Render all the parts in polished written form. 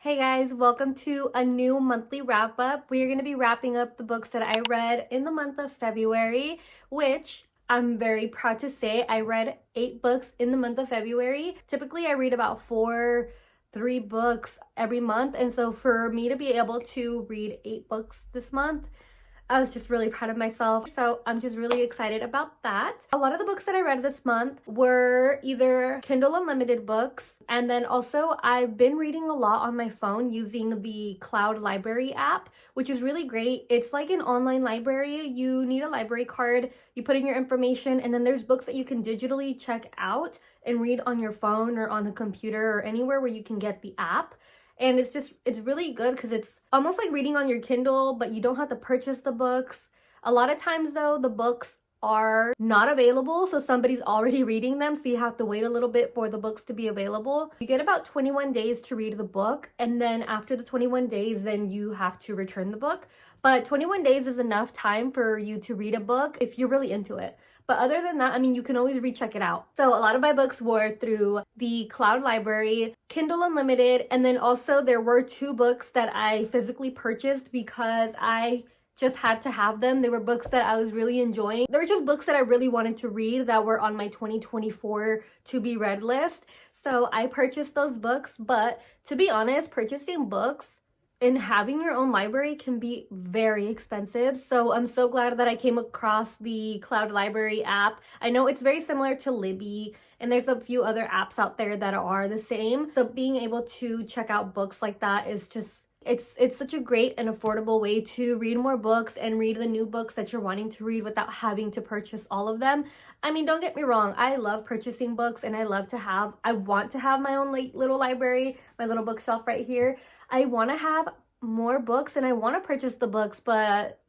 Hey guys, welcome to a new monthly wrap up. We are going to be wrapping up the books that I read in the month of February, which I'm very proud to say I read 8 books in the month of February. Typically, I read about 3 books every month, and so for me to be able to read 8 books this month, I was just really proud of myself. So I'm just really excited about that. A lot of the books that I read this month were either Kindle Unlimited books, and then also I've been reading a lot on my phone using the Cloud Library app, which is really great. It's like an online library. You need a library card, you put in your information, and then there's books that you can digitally check out and read on your phone or on a computer or anywhere where you can get the app. And it's really good because it's almost like reading on your Kindle, but you don't have to purchase the books. A lot of times though, the books are not available, so somebody's already reading them, so you have to wait a little bit for the books to be available. You get about 21 days to read the book, and then after the 21 days, then you have to return the book. But 21 days is enough time for you to read a book if you're really into it. But other than that, I mean, you can always recheck it out. So a lot of my books were through the Cloud Library, Kindle Unlimited, and then also there were 2 books that I physically purchased because I just had to have them. They were books that I was really enjoying. They were just books that I really wanted to read that were on my 2024 to be read list. So I purchased those books, but to be honest, purchasing books and having your own library can be very expensive. So I'm so glad that I came across the Cloud Library app. I know it's very similar to Libby, and there's a few other apps out there that are the same. So being able to check out books like that is just, it's such a great and affordable way to read more books and read the new books that you're wanting to read without having to purchase all of them. I mean, don't get me wrong, I love purchasing books and I want to have my own little library, my little bookshelf right here. I want to have more books and I want to purchase the books, but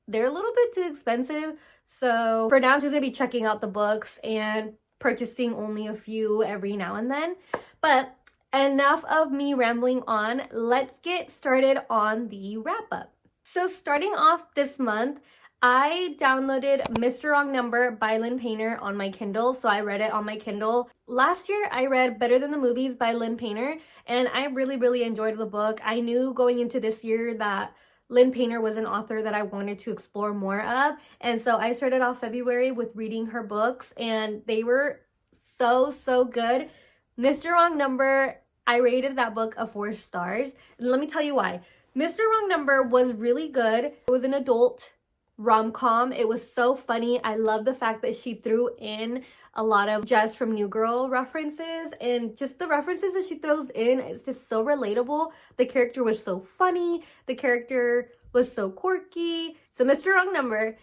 they're a little bit too expensive. So for now, I'm just going to be checking out the books and purchasing only a few every now and then. But enough of me rambling on. Let's get started on the wrap up. So starting off this month, I downloaded Mr. Wrong Number by Lynn Painter on my Kindle, so I read it on my Kindle. Last year, I read Better Than the Movies by Lynn Painter, and I really enjoyed the book. I knew going into this year that Lynn Painter was an author that I wanted to explore more of, and so I started off February with reading her books, and they were so good. Mr. Wrong Number, I rated that book a 4 stars, and let me tell you why. Mr. Wrong Number was really good. It was an adult rom-com. It was so funny. I love the fact that she threw in a lot of Jess from New Girl references, and just the references that she throws in, it's just so relatable. The character was so funny. The character was so quirky. So Mr. Wrong Number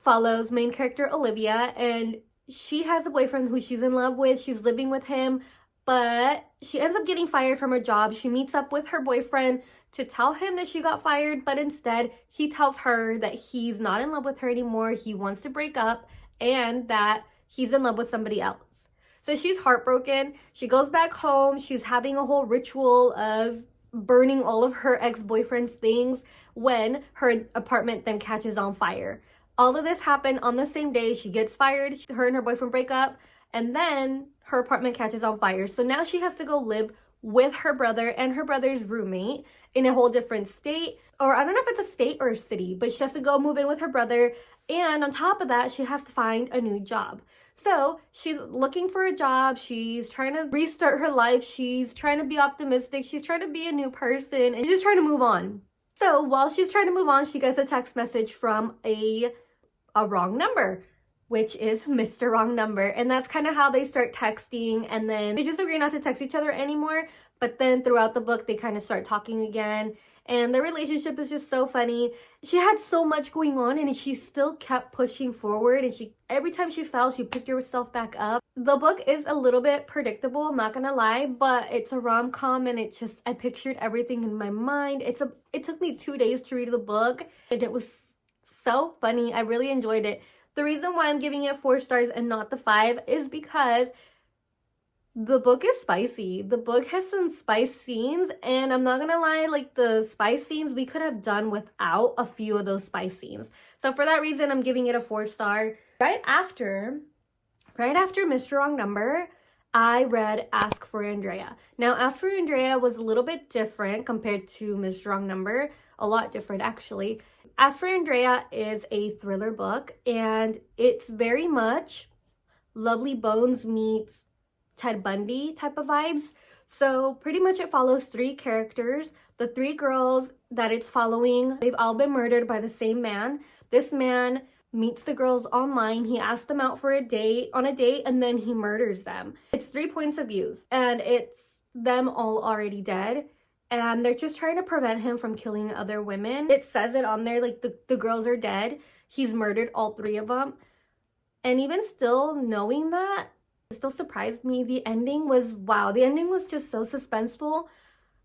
follows main character Olivia, and she has a boyfriend who she's in love with. She's living with him, but she ends up getting fired from her job. She meets up with her boyfriend to tell him that she got fired, but instead he tells her that he's not in love with her anymore. He wants to break up and that he's in love with somebody else. So she's heartbroken. She goes back home. She's having a whole ritual of burning all of her ex-boyfriend's things when her apartment then catches on fire. All of this happened on the same day. She gets fired. Her and her boyfriend break up, and then her apartment catches on fire. So now she has to go live with her brother and her brother's roommate in a whole different state. Or I don't know if it's a state or a city, but she has to go move in with her brother. And on top of that, she has to find a new job. So she's looking for a job. She's trying to restart her life. She's trying to be optimistic. She's trying to be a new person, and she's just trying to move on. So while she's trying to move on, she gets a text message from a wrong number, which is Mr. Wrong Number. And that's kind of how they start texting, and then they just agree not to text each other anymore. But then throughout the book, they kind of start talking again, and their relationship is just so funny. She had so much going on, and she still kept pushing forward, and every time she fell, she picked herself back up. The book is a little bit predictable, I'm not gonna lie, but it's a rom-com, and I pictured everything in my mind. It took me 2 days to read the book, and it was so funny. I really enjoyed it. The reason why I'm giving it 4 stars and not the 5 is because the book is spicy. The book has some spice scenes, and I'm not gonna lie, like the spice scenes we could have done without a few of those spice scenes. So for that reason, I'm giving it a 4 star. Right after Mr. Wrong Number, I read Ask for Andrea. Now, Ask for Andrea was a little bit different compared to Miss Wrong Number, a lot different actually. Ask for Andrea is a thriller book, and it's very much Lovely Bones meets Ted Bundy type of vibes. So pretty much it follows three characters. The three girls that it's following, they've all been murdered by the same man. This man meets the girls online. He asks them out for a date, and then he murders them. It's 3 points of views, and it's them all already dead. And they're just trying to prevent him from killing other women. It says it on there, like the girls are dead. He's murdered all three of them. And even still knowing that, it still surprised me. The ending was, wow, the ending was just so suspenseful.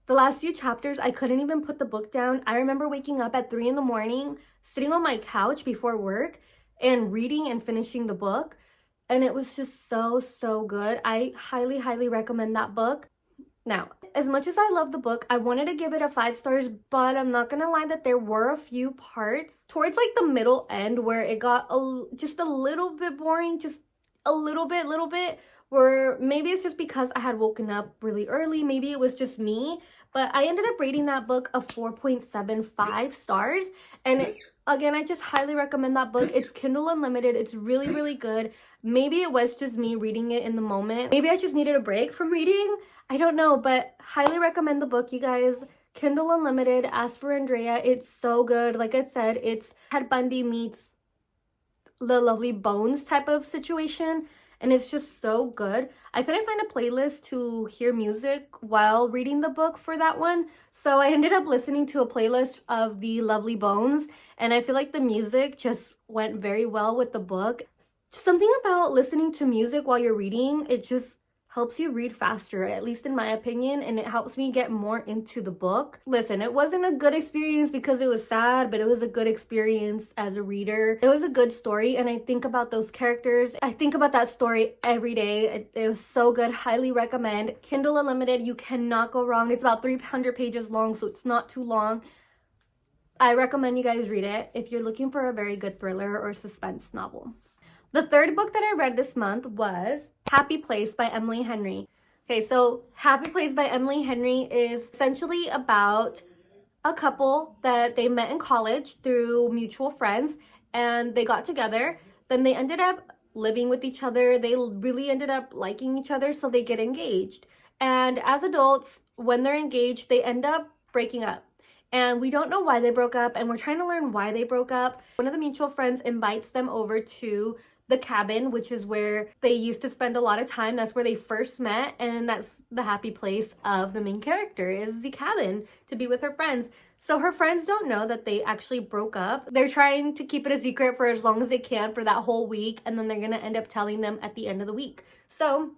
The last few chapters, I couldn't even put the book down. I remember waking up at 3 in the morning, sitting on my couch before work and reading and finishing the book. And it was just so, so good. I highly, highly recommend that book. Now, as much as I love the book, I wanted to give it a 5 stars, but I'm not gonna lie that there were a few parts towards like the middle end where it got just a little bit boring, just a little bit, where maybe it's just because I had woken up really early, maybe it was just me, but I ended up rating that book a 4.75 stars, and again, I just highly recommend that book. It's Kindle Unlimited. It's really, really good. Maybe it was just me reading it in the moment. Maybe I just needed a break from reading. I don't know, but highly recommend the book, you guys. Kindle Unlimited, Ask for Andrea. It's so good. Like I said, it's Ted Bundy meets the Lovely Bones type of situation, and it's just so good. I couldn't find a playlist to hear music while reading the book for that one, so I ended up listening to a playlist of the Lovely Bones, and I feel like the music just went very well with the book. Something about listening to music while you're reading, it just helps you read faster, at least in my opinion, and it helps me get more into the book. Listen, it wasn't a good experience because it was sad, but it was a good experience as a reader. It was a good story, and I think about those characters. I think about that story every day. It was so good. Highly recommend. Kindle Unlimited, you cannot go wrong. It's about 300 pages long, so it's not too long. I recommend you guys read it if you're looking for a very good thriller or suspense novel. The third book that I read this month was Happy Place by Emily Henry. Okay, so Happy Place by Emily Henry is essentially about a couple that they met in college through mutual friends, and they got together. Then they ended up living with each other. They really ended up liking each other, so they get engaged. And as adults, when they're engaged, they end up breaking up. And we don't know why they broke up, and we're trying to learn why they broke up. One of the mutual friends invites them over to the cabin, which is where they used to spend a lot of time. That's where they first met, and that's the happy place of the main character, is the cabin, to be with her friends. So her friends don't know that they actually broke up. They're trying to keep it a secret for as long as they can for that whole week, and then they're gonna end up telling them at the end of the week. So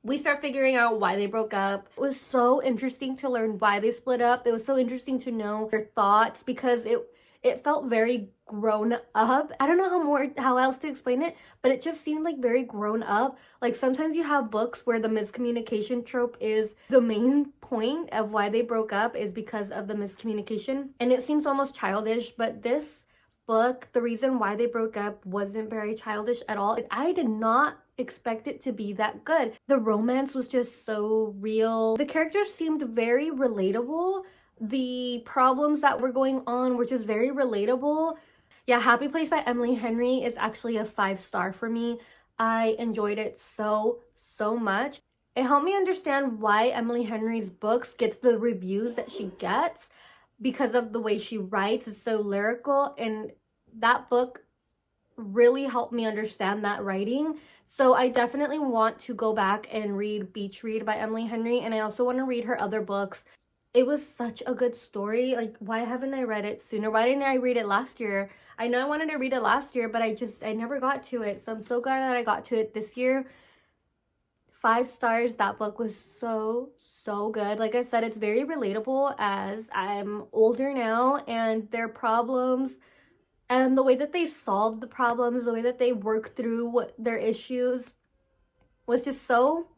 we start figuring out why they broke up. It was so interesting to learn why they split up. It was so interesting to know their thoughts, because it felt very grown up. I don't know how else to explain it, but it just seemed like very grown up. Like sometimes you have books where the miscommunication trope is the main point of why they broke up is because of the miscommunication, and it seems almost childish, but this book, the reason why they broke up wasn't very childish at all. I did not expect it to be that good. The romance was just so real. The characters seemed very relatable. The problems that were going on were just very relatable. Yeah, Happy Place by Emily Henry is actually a 5-star for me. I enjoyed it so much. It helped me understand why Emily Henry's books gets the reviews that she gets, because of the way she writes. It's so lyrical, and that book really helped me understand that writing. So I definitely want to go back and read Beach Read by Emily Henry, and I also want to read her other books. It was such a good story. Like, why haven't I read it sooner? Why didn't I read it last year? I know I wanted to read it last year, but I never got to it. So I'm so glad that I got to it this year. 5 stars. That book was so good. Like I said, it's very relatable as I'm older now, and their problems and the way that they solved the problems, the way that they worked through their issues was just so...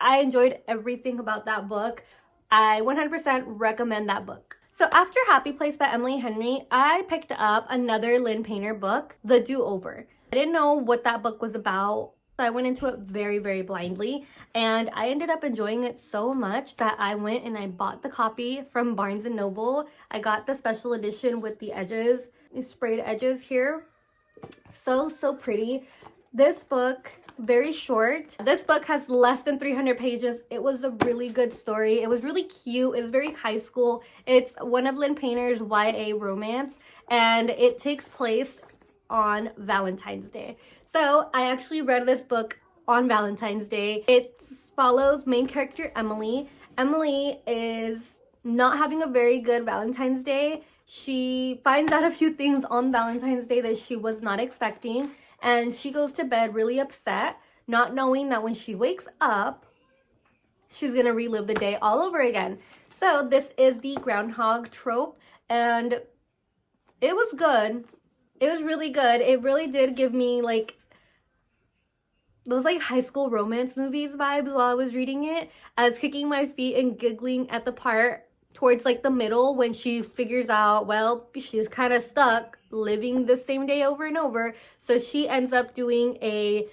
I enjoyed everything about that book. I 100% recommend that book. So after Happy Place by Emily Henry, I picked up another Lynn Painter book, The Do-Over. I didn't know what that book was about. I went into it very, very blindly, and I ended up enjoying it so much that I went and I bought the copy from Barnes & Noble. I got the special edition with the edges, the sprayed edges here. So, so pretty. This book, very short. This book has less than 300 pages. It was a really good story. It was really cute. It's very high school. It's one of Lynn Painter's YA romance, and it takes place on Valentine's Day. So I actually read this book on Valentine's Day. It follows main character Emily. Emily is not having a very good Valentine's Day. She finds out a few things on Valentine's Day that she was not expecting, and she goes to bed really upset, not knowing that when she wakes up, she's gonna relive the day all over again. So this is the groundhog trope, and it was good. It was really good. It really did give me like those like high school romance movies vibes while I was reading it. I was kicking my feet and giggling at the part towards like the middle when she figures out, well, she's kind of stuck living the same day over and over. So she ends up doing a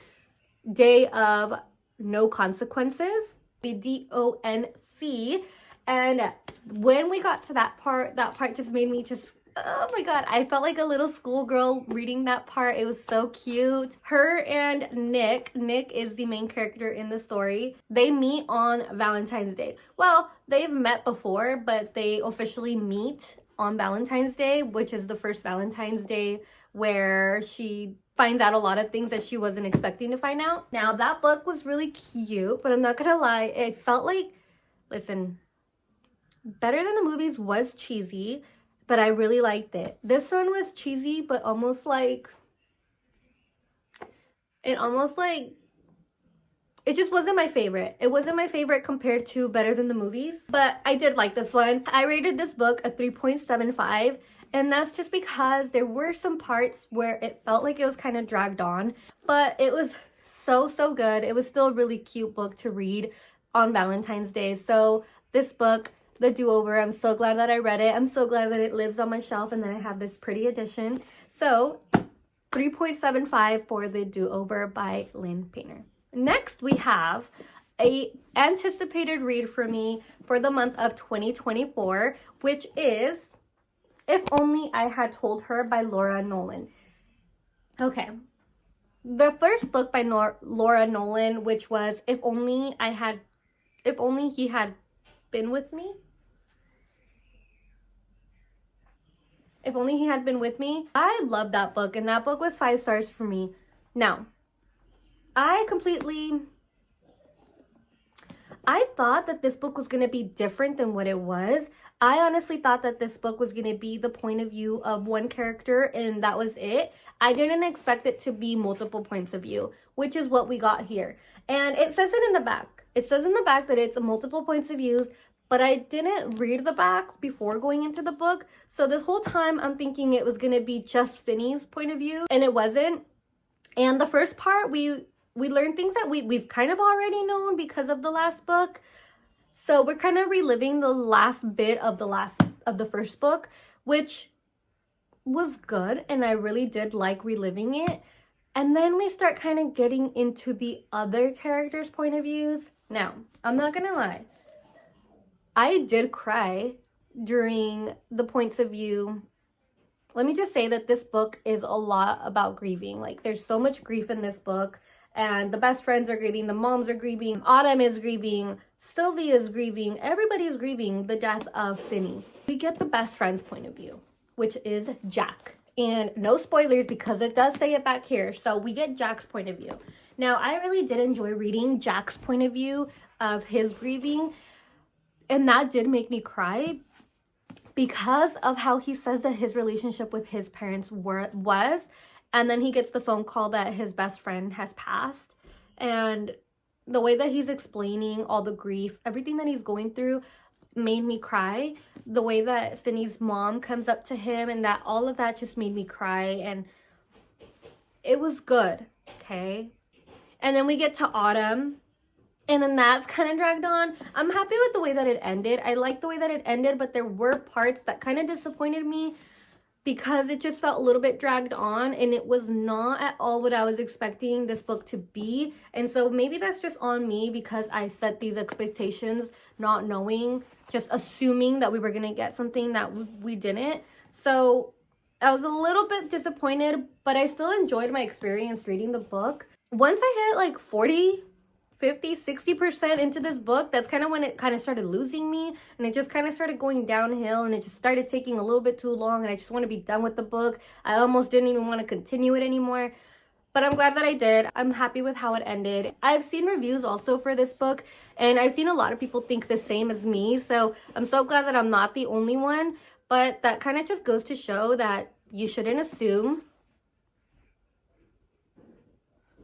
day of no consequences, the DONC. And when we got to that part just made me just, oh my god, I felt like a little schoolgirl reading that part. It was so cute. Her and Nick is the main character in the story. They meet on Valentine's Day. Well, they've met before, but they officially meet on Valentine's Day, which is the first Valentine's Day where she finds out a lot of things that she wasn't expecting to find out. Now, that book was really cute, but I'm not gonna lie, it felt like, listen, Better Than the Movies was cheesy, but I really liked it. This one was cheesy, but almost like, it just wasn't my favorite. It wasn't my favorite compared to Better Than the Movies, but I did like this one. I rated this book a 3.75, and that's just because there were some parts where it felt like it was kind of dragged on, but it was so, so good. It was still a really cute book to read on Valentine's Day. So this book, The Do-Over, I'm so glad that I read it. I'm so glad that it lives on my shelf and that I have this pretty edition. So 3.75 for The Do-Over by Lynn Painter. Next, we have a anticipated read for me for the month of 2024, which is If Only I Had Told Her by Laura Nolan. Okay. The first book by Laura Nolan, which was If Only He Had Been With Me. If Only He Had Been With Me. I love that book, and that book was 5 stars for me. Now, I thought that this book was going to be different than what it was. I honestly thought that this book was going to be the point of view of one character and that was it. I didn't expect it to be multiple points of view, which is what we got here. And it says it in the back. It says in the back that it's multiple points of views, but I didn't read the back before going into the book. So this whole time I'm thinking it was going to be just Finney's point of view, and it wasn't. And the first part, we learned things that we've kind of already known because of the last book. So we're kind of reliving the last bit of the first book, which was good, and I really did like reliving it. And then we start kind of getting into the other characters' point of views. Now, I'm not gonna lie, I did cry during the points of view. Let me just say that this book is a lot about grieving. Like, there's so much grief in this book, and the best friends are grieving, the moms are grieving, Autumn is grieving, Sylvia is grieving, everybody is grieving the death of Finney. We get the best friend's point of view, which is Jack. And no spoilers because it does say it back here. So we get Jack's point of view. Now, I really did enjoy reading Jack's point of view of his grieving, and that did make me cry because of how he says that his relationship with his parents was, and then he gets the phone call that his best friend has passed, and the way that he's explaining all the grief, everything that he's going through, made me cry. The way that Finney's mom comes up to him, and that all of that just made me cry, and it was good. Okay, and then we get to Autumn, and then that's kind of dragged on. I'm happy with the way that it ended. I like the way that it ended, but there were parts that kind of disappointed me. because it just felt a little bit dragged on, and it was not at all what I was expecting this book to be. And so maybe that's just on me because I set these expectations not knowing, just assuming that we were going to get something that we didn't. So I was a little bit disappointed, but I still enjoyed my experience reading the book. Once I hit like 40, 50, 60% into this book, that's kind of when it kind of started losing me, and it just kind of started going downhill, and it just started taking a little bit too long, and I just want to be done with the book. I almost didn't even want to continue it anymore, but I'm glad that I did. I'm happy with how it ended. I've seen reviews also for this book, and I've seen a lot of people think the same as me, so I'm so glad that I'm not the only one. But that kind of just goes to show that you shouldn't assume.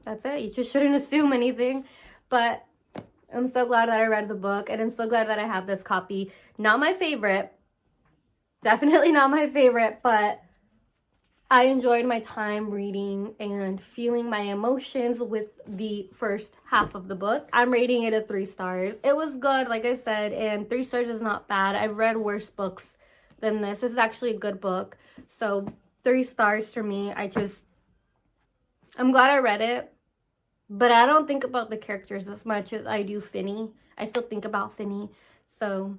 That's it. You just shouldn't assume anything. But I'm so glad that I read the book, and I'm so glad that I have this copy. Not my favorite. Definitely not my favorite, but I enjoyed my time reading and feeling my emotions with the first half of the book. I'm rating it a 3 stars. It was good, like I said, and 3 stars is not bad. I've read worse books than this. This is actually a good book. So 3 stars for me. I'm glad I read it. But I don't think about the characters as much as I do Finney. I still think about Finney. So,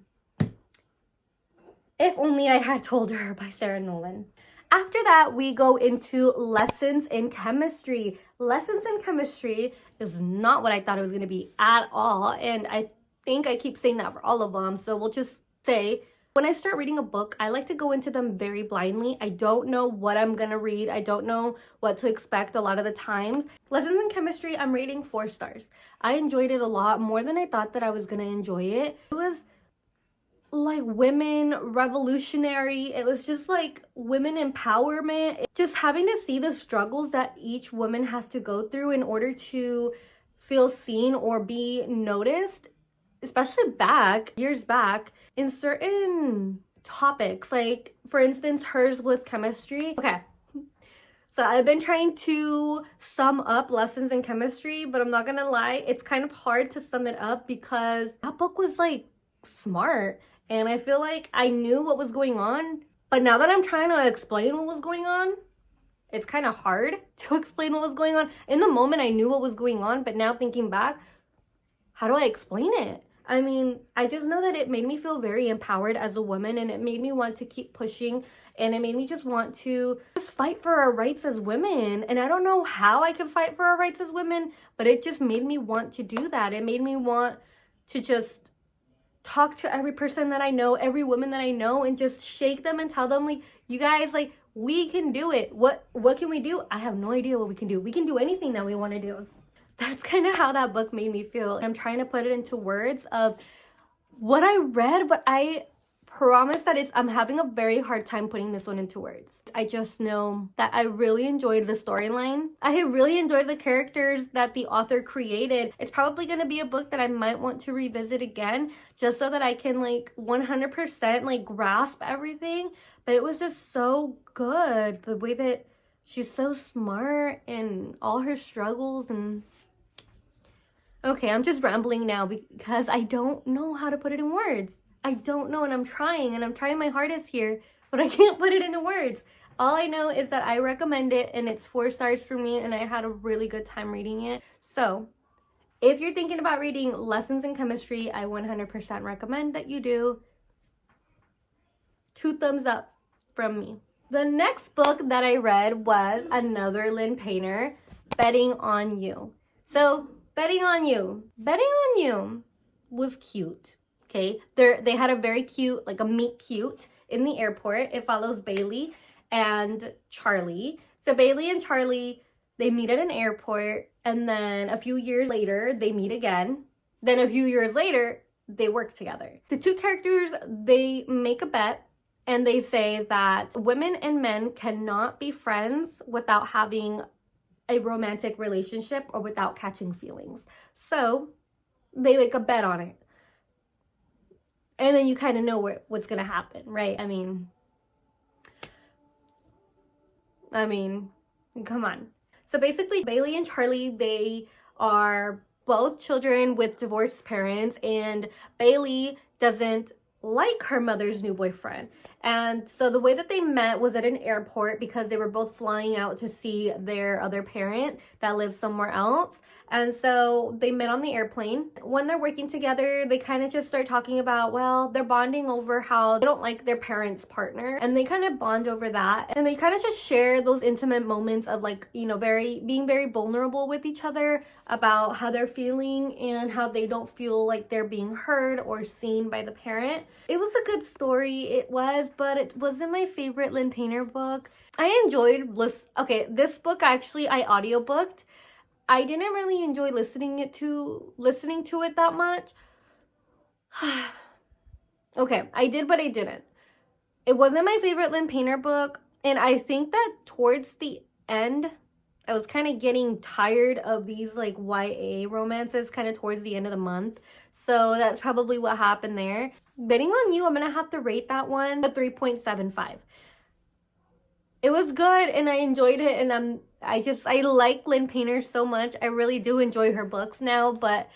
If Only I Had Told Her by Sarah Nolan. After that, we go into Lessons in Chemistry. Lessons in Chemistry is not what I thought it was going to be at all. And I think I keep saying that for all of them. So we'll just say, when I start reading a book, I like to go into them very blindly. I don't know what I'm going to read. I don't know what to expect a lot of the times. Lessons in Chemistry, I'm rating 4 stars. I enjoyed it a lot, more than I thought that I was going to enjoy it. It was like women revolutionary. It was just like women empowerment. Just having to see the struggles that each woman has to go through in order to feel seen or be noticed, especially years back, in certain topics. Like, for instance, hers was chemistry. Okay, so I've been trying to sum up Lessons in Chemistry, but I'm not gonna lie, it's kind of hard to sum it up because that book was like smart, and I feel like I knew what was going on, but now that I'm trying to explain what was going on, it's kind of hard to explain what was going on. In the moment, I knew what was going on, but now thinking back, how do I explain it? I mean, I just know that it made me feel very empowered as a woman, and it made me want to keep pushing, and it made me just want to just fight for our rights as women. And I don't know how I can fight for our rights as women, but it just made me want to do that. It made me want to just talk to every person that I know, every woman that I know, and just shake them and tell them, like, you guys, like, we can do it. What can we do? I have no idea what we can do. We can do anything that we want to do. That's kind of how that book made me feel. I'm trying to put it into words of what I read, but I promise that I'm having a very hard time putting this one into words. I just know that I really enjoyed the storyline. I really enjoyed the characters that the author created. It's probably going to be a book that I might want to revisit again, just so that I can like 100% like grasp everything. But it was just so good. The way that she's so smart and all her struggles. And okay, I'm just rambling now because I don't know how to put it in words. I don't know, and I'm trying my hardest here, but I can't put it into words. All I know is that I recommend it, and it's 4 stars for me, and I had a really good time reading it. So if you're thinking about reading Lessons in Chemistry, I 100% recommend that you do. 2 thumbs up from me. The next book that I read was another Lynn Painter, Betting on You. So Betting on You was cute. Okay, they had a very cute, like a meet cute in the airport. It follows Bailey and Charlie. So Bailey and Charlie, they meet at an airport, and then a few years later, they meet again. Then a few years later, they work together. The 2 characters, they make a bet, and they say that women and men cannot be friends without having a romantic relationship or without catching feelings. So they make a bet on it. And then you kind of know what's going to happen, right? I mean, come on. So basically, Bailey and Charlie, they are both children with divorced parents, and Bailey doesn't like her mother's new boyfriend. And so the way that they met was at an airport because they were both flying out to see their other parent that lives somewhere else. And so they met on the airplane. When they're working together, they kind of just start talking about, well, they're bonding over how they don't like their parents' partner. And they kind of bond over that. And they kind of just share those intimate moments of like, you know, being very vulnerable with each other about how they're feeling and how they don't feel like they're being heard or seen by the parent. It was a good story, it was, but it wasn't my favorite Lynn Painter book. I enjoyed this book actually I audiobooked. I didn't really enjoy listening to it that much. Okay, I did, but I didn't. It wasn't my favorite Lynn Painter book, and I think that towards the end, I was kind of getting tired of these like YA romances kind of towards the end of the month. So that's probably what happened there. Betting on you, I'm gonna have to rate that one a 3.75. It was good and I enjoyed it, and I like Lynn Painter so much. I really do enjoy her books now, but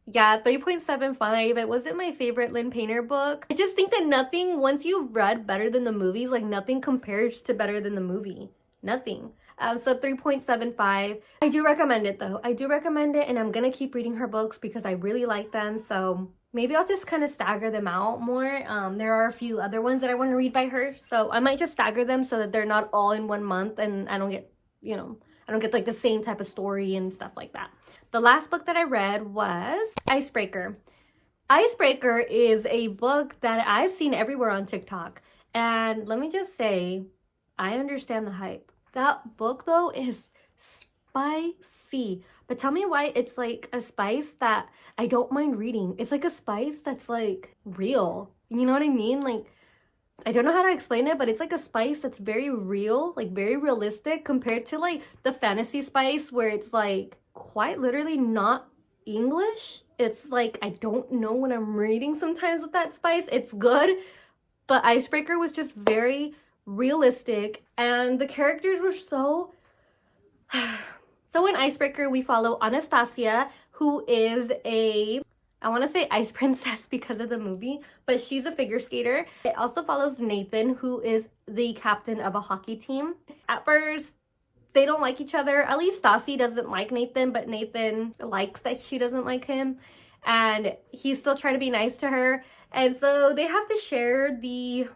yeah, 3.75. It wasn't my favorite Lynn Painter book. I just think that nothing, once you've read Better Than the Movies, like nothing compares to Better Than the Movie. Nothing. So 3.75. I do recommend it though. I do recommend it, and I'm gonna keep reading her books because I really like them. So maybe I'll just kind of stagger them out more. There are a few other ones that I want to read by her. So I might just stagger them so that they're not all in one month and I don't get, you know, I don't get like the same type of story and stuff like that. The last book that I read was Icebreaker. Icebreaker is a book that I've seen everywhere on TikTok. And let me just say, I understand the hype. That book though is spicy. But tell me why it's like a spice that I don't mind reading. It's like a spice that's like real. You know what I mean? Like, I don't know how to explain it, but it's like a spice that's very real, like very realistic compared to like the fantasy spice where it's like quite literally not English. It's like I don't know what I'm reading sometimes with that spice. It's good, but Icebreaker was just very realistic and the characters were so so in Icebreaker we follow Anastasia, who is I want to say ice princess because of the movie, but she's a figure skater. It also follows Nathan, who is the captain of a hockey team. At first, they don't like each other. At least Stassi doesn't like Nathan, but Nathan likes that she doesn't like him. And he's still trying to be nice to her. And so they have to share the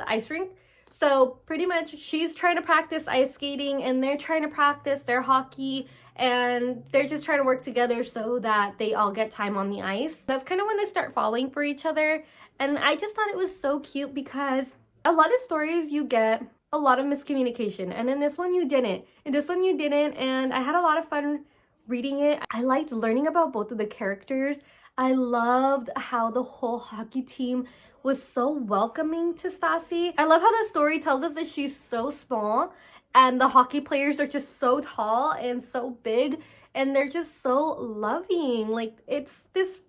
ice rink. So pretty much she's trying to practice ice skating and they're trying to practice their hockey, and they're just trying to work together so that they all get time on the ice. That's kind of when they start falling for each other. And I just thought it was so cute because a lot of stories you get a lot of miscommunication, and in this one you didn't. And I had a lot of fun reading it. I liked learning about both of the characters. I loved how the whole hockey team was so welcoming to Stassi. I love how the story tells us that she's so small and the hockey players are just so tall and so big and they're just so loving. Like, it's this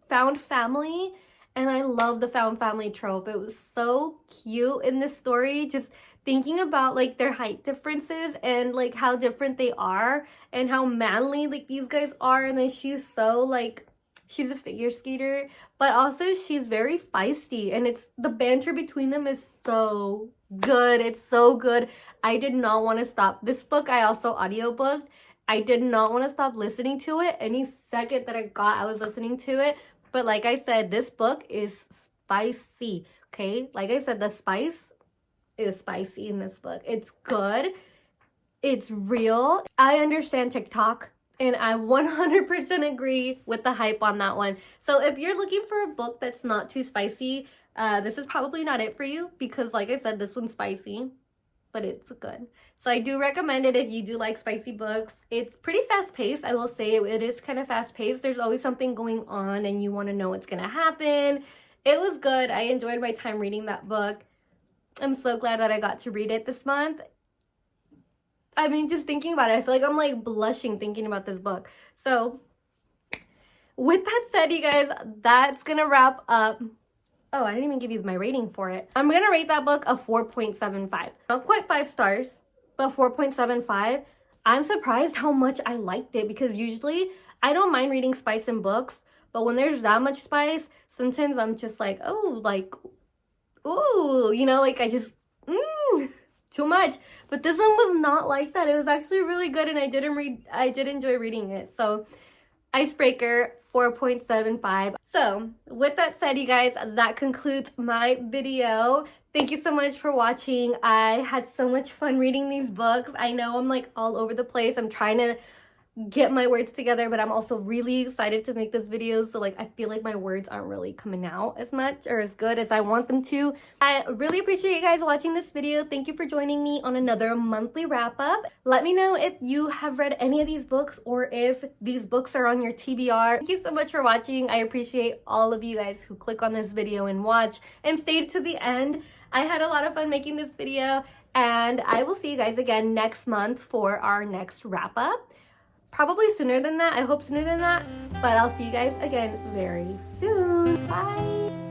found family, and I love the found family trope. It was so cute in this story, just thinking about like their height differences and like how different they are and how manly like these guys are. And then she's so like, she's a figure skater, but also she's very feisty, and it's the banter between them is so good. It's so good. I did not want to stop. This book I also audiobooked. I did not want to stop listening to it. Any second that I was listening to it. But like I said, this book is spicy, okay? Like I said, the spice is spicy in this book. It's good. It's real. I understand TikTok. And I 100% agree with the hype on that one. So if you're looking for a book that's not too spicy, this is probably not it for you because like I said, this one's spicy, but it's good. So I do recommend it if you do like spicy books. It's pretty fast paced. I will say it is kind of fast paced. There's always something going on and you want to know what's going to happen. It was good. I enjoyed my time reading that book. I'm so glad that I got to read it this month. I mean, just thinking about it, I feel like I'm like blushing thinking about this book. So with that said, you guys, that's gonna wrap up. Oh, I didn't even give you my rating for it. I'm gonna rate that book a 4.75. Not quite 5 stars, but 4.75. I'm surprised how much I liked it because usually I don't mind reading spice in books, But when there's that much spice, sometimes I'm just like, oh, like, ooh, you know, like I just, too much. But this one was not like that. It was actually really good, and I did enjoy reading it. So icebreaker 4.75. So with that said, you guys, that concludes my video. Thank you so much for watching. I had so much fun reading these books. I know I'm like all over the place. I'm trying to get my words together, but I'm also really excited to make this video, so like I feel like my words aren't really coming out as much or as good as I want them to. I really appreciate you guys watching this video. Thank you for joining me on another monthly wrap-up. Let me know if you have read any of these books or if these books are on your TBR. Thank you so much for watching. I appreciate all of you guys who click on this video and watch and stayed to the end. I had a lot of fun making this video, and I will see you guys again next month for our next wrap-up. Probably sooner than that. I hope sooner than that. But I'll see you guys again very soon. Bye.